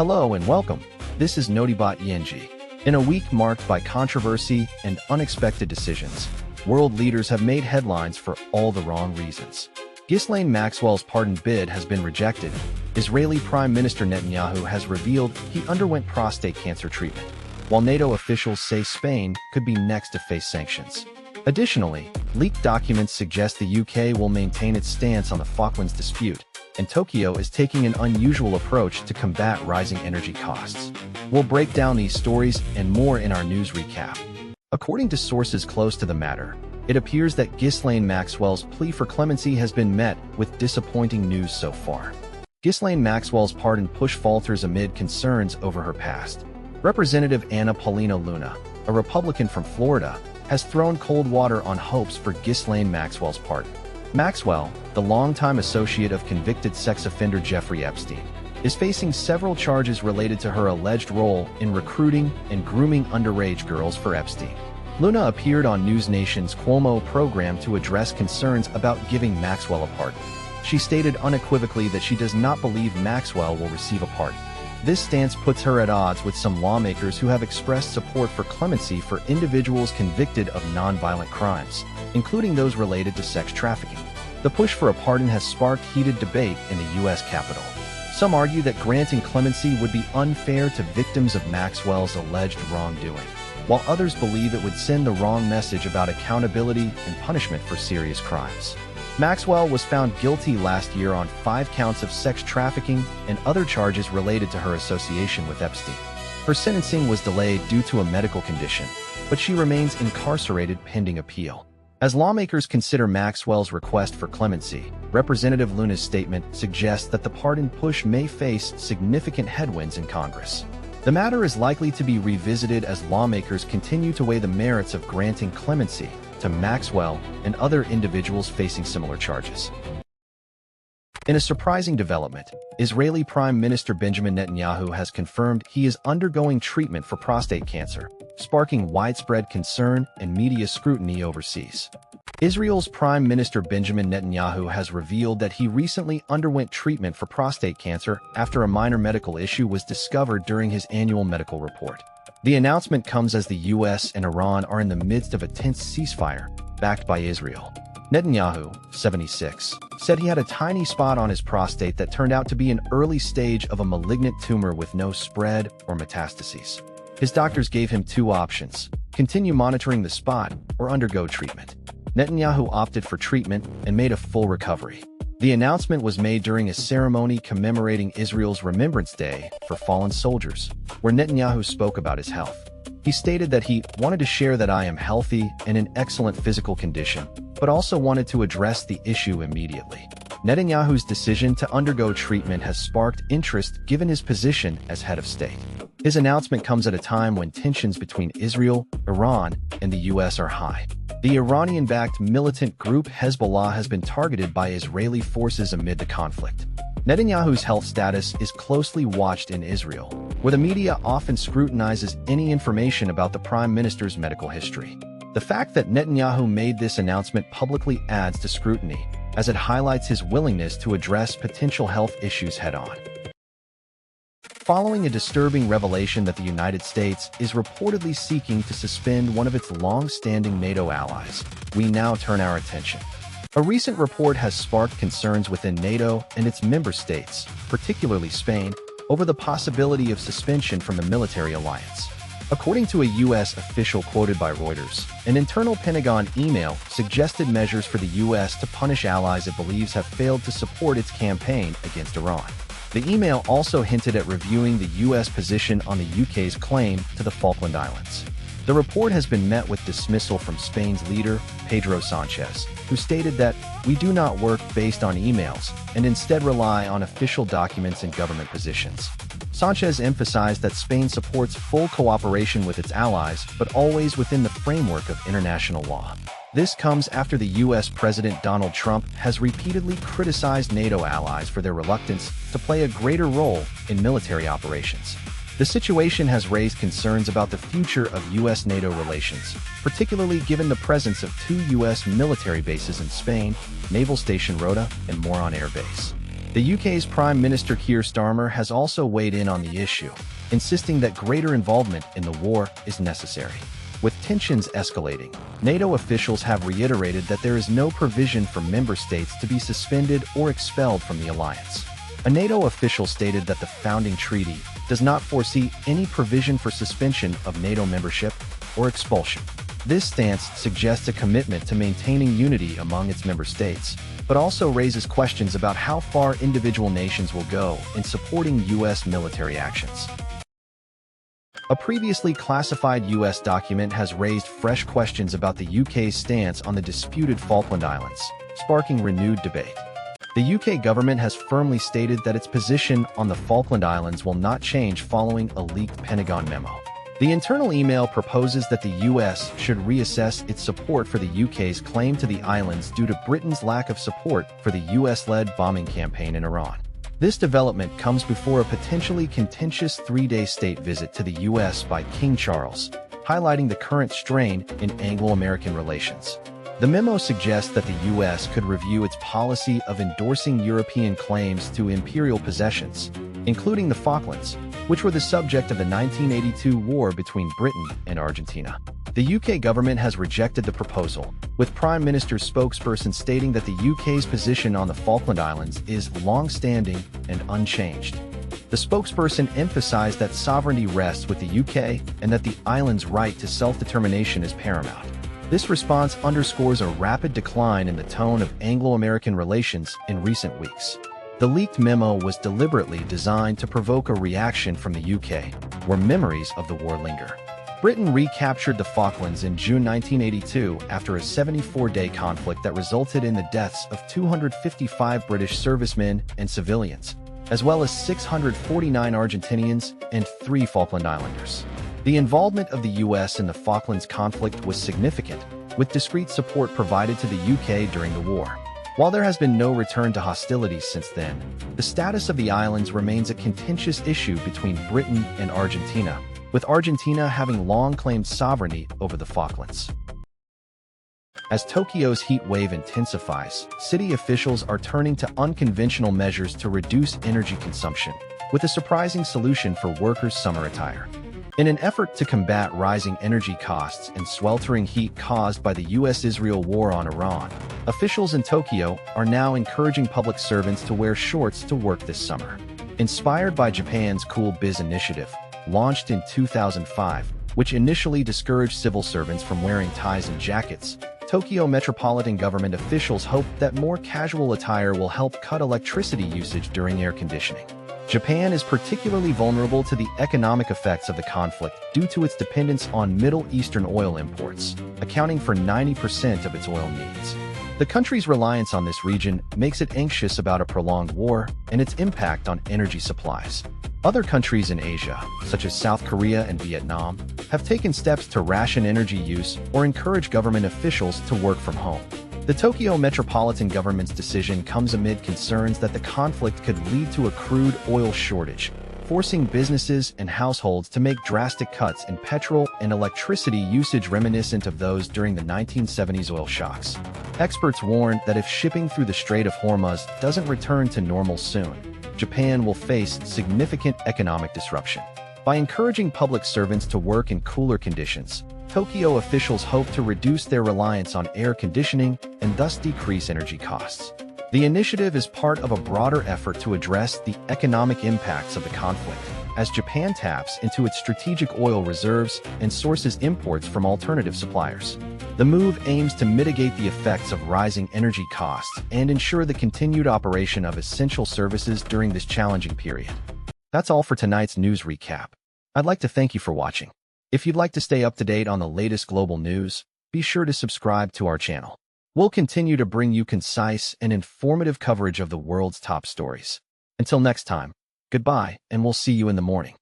Hello and welcome. This is Notibot ENG. In a week marked by controversy and unexpected decisions, world leaders have made headlines for all the wrong reasons. Ghislaine Maxwell's pardon bid has been rejected. Israeli Prime Minister Netanyahu has revealed he underwent prostate cancer treatment, while Nato officials say Spain could be next to face sanctions. Additionally, leaked documents suggest the UK will maintain its stance on the Falklands dispute, and Tokyo is taking an unusual approach to combat rising energy costs. We'll break down these stories and more in our news recap. According to sources close to the matter, it appears that Ghislaine Maxwell's plea for clemency has been met with disappointing news so far. Ghislaine Maxwell's pardon push falters amid concerns over her past. Representative Anna Paulina Luna, a Republican from Florida, has thrown cold water on hopes for Ghislaine Maxwell's pardon. Maxwell, the longtime associate of convicted sex offender Jeffrey Epstein, is facing several charges related to her alleged role in recruiting and grooming underage girls for Epstein. Luna appeared on News Nation's Cuomo program to address concerns about giving Maxwell a pardon. She stated unequivocally that she does not believe Maxwell will receive a pardon. This stance puts her at odds with some lawmakers who have expressed support for clemency for individuals convicted of nonviolent crimes, including those related to sex trafficking. The push for a pardon has sparked heated debate in the U.S. Capitol. Some argue that granting clemency would be unfair to victims of Maxwell's alleged wrongdoing, while others believe it would send the wrong message about accountability and punishment for serious crimes. Maxwell was found guilty last year on 5 counts of sex trafficking and other charges related to her association with Epstein. Her sentencing was delayed due to a medical condition, but she remains incarcerated pending appeal. As lawmakers consider Maxwell's request for clemency, Representative Luna's statement suggests that the pardon push may face significant headwinds in Congress. The matter is likely to be revisited as lawmakers continue to weigh the merits of granting clemency to Maxwell and other individuals facing similar charges. In a surprising development, Israeli Prime Minister Benjamin Netanyahu has confirmed he is undergoing treatment for prostate cancer, sparking widespread concern and media scrutiny overseas. Israel's Prime Minister Benjamin Netanyahu has revealed that he recently underwent treatment for prostate cancer after a minor medical issue was discovered during his annual medical report. The announcement comes as the US and Iran are in the midst of a tense ceasefire, backed by Israel. Netanyahu, 76, said he had a tiny spot on his prostate that turned out to be an early stage of a malignant tumor with no spread or metastases. His doctors gave him 2 options: continue monitoring the spot or undergo treatment. Netanyahu opted for treatment and made a full recovery. The announcement was made during a ceremony commemorating Israel's Remembrance Day for fallen soldiers, where Netanyahu spoke about his health. He stated that he wanted to share that I am healthy and in excellent physical condition, but also wanted to address the issue immediately. Netanyahu's decision to undergo treatment has sparked interest given his position as head of state. His announcement comes at a time when tensions between Israel, Iran, and the US are high. The Iranian-backed militant group Hezbollah has been targeted by Israeli forces amid the conflict. Netanyahu's health status is closely watched in Israel, where the media often scrutinizes any information about the prime minister's medical history. The fact that Netanyahu made this announcement publicly adds to scrutiny, as it highlights his willingness to address potential health issues head-on. Following a disturbing revelation that the United States is reportedly seeking to suspend one of its long-standing NATO allies, we now turn our attention. A recent report has sparked concerns within NATO and its member states, particularly Spain, over the possibility of suspension from the military alliance. According to a U.S. official quoted by Reuters, an internal Pentagon email suggested measures for the U.S. to punish allies it believes have failed to support its campaign against Iran. The email also hinted at reviewing the U.S. position on the UK's claim to the Falkland Islands. The report has been met with dismissal from Spain's leader, Pedro Sanchez, who stated that we do not work based on emails and instead rely on official documents and government positions. Sanchez emphasized that Spain supports full cooperation with its allies, but always within the framework of international law. This comes after the U.S. President Donald Trump has repeatedly criticized NATO allies for their reluctance to play a greater role in military operations. The situation has raised concerns about the future of U.S.-NATO relations, particularly given the presence of 2 U.S. military bases in Spain, Naval Station Rota and Moron Air Base. The UK's Prime Minister Keir Starmer has also weighed in on the issue, insisting that greater involvement in the war is necessary. With tensions escalating, NATO officials have reiterated that there is no provision for member states to be suspended or expelled from the alliance. A NATO official stated that the founding treaty does not foresee any provision for suspension of NATO membership or expulsion. This stance suggests a commitment to maintaining unity among its member states, but also raises questions about how far individual nations will go in supporting U.S. military actions. A previously classified U.S. document has raised fresh questions about the UK's stance on the disputed Falkland Islands, sparking renewed debate. The UK government has firmly stated that its position on the Falkland Islands will not change following a leaked Pentagon memo. The internal email proposes that the US should reassess its support for the UK's claim to the islands due to Britain's lack of support for the US-led bombing campaign in Iran. This development comes before a potentially contentious three-day state visit to the US by King Charles, highlighting the current strain in Anglo-American relations. The memo suggests that the US could review its policy of endorsing European claims to imperial possessions, including the Falklands, which were the subject of the 1982 war between Britain and Argentina. The UK government has rejected the proposal, with Prime Minister's spokesperson stating that the UK's position on the Falkland Islands is long-standing and unchanged. The spokesperson emphasized that sovereignty rests with the UK and that the island's right to self-determination is paramount. This response underscores a rapid decline in the tone of Anglo-American relations in recent weeks. The leaked memo was deliberately designed to provoke a reaction from the UK, where memories of the war linger. Britain recaptured the Falklands in June 1982 after a 74-day conflict that resulted in the deaths of 255 British servicemen and civilians, as well as 649 Argentinians and 3 Falkland Islanders. The involvement of the US in the Falklands conflict was significant, with discreet support provided to the UK during the war. While there has been no return to hostilities since then, the status of the islands remains a contentious issue between Britain and Argentina, with Argentina having long claimed sovereignty over the Falklands. As Tokyo's heat wave intensifies, city officials are turning to unconventional measures to reduce energy consumption, with a surprising solution for workers' summer attire. In an effort to combat rising energy costs and sweltering heat caused by the US-Israel war on Iran, officials in Tokyo are now encouraging public servants to wear shorts to work this summer. Inspired by Japan's Cool Biz initiative, launched in 2005, which initially discouraged civil servants from wearing ties and jackets, Tokyo metropolitan government officials hope that more casual attire will help cut electricity usage during air conditioning. Japan is particularly vulnerable to the economic effects of the conflict due to its dependence on Middle Eastern oil imports, accounting for 90% of its oil needs. The country's reliance on this region makes it anxious about a prolonged war and its impact on energy supplies. Other countries in Asia, such as South Korea and Vietnam, have taken steps to ration energy use or encourage government officials to work from home. The Tokyo metropolitan government's decision comes amid concerns that the conflict could lead to a crude oil shortage, forcing businesses and households to make drastic cuts in petrol and electricity usage reminiscent of those during the 1970s oil shocks. Experts warn that if shipping through the Strait of Hormuz doesn't return to normal soon, Japan will face significant economic disruption. By encouraging public servants to work in cooler conditions, Tokyo officials hope to reduce their reliance on air conditioning and thus decrease energy costs. The initiative is part of a broader effort to address the economic impacts of the conflict, as Japan taps into its strategic oil reserves and sources imports from alternative suppliers. The move aims to mitigate the effects of rising energy costs and ensure the continued operation of essential services during this challenging period. That's all for tonight's news recap. I'd like to thank you for watching. If you'd like to stay up to date on the latest global news, be sure to subscribe to our channel. We'll continue to bring you concise and informative coverage of the world's top stories. Until next time, goodbye, and we'll see you in the morning.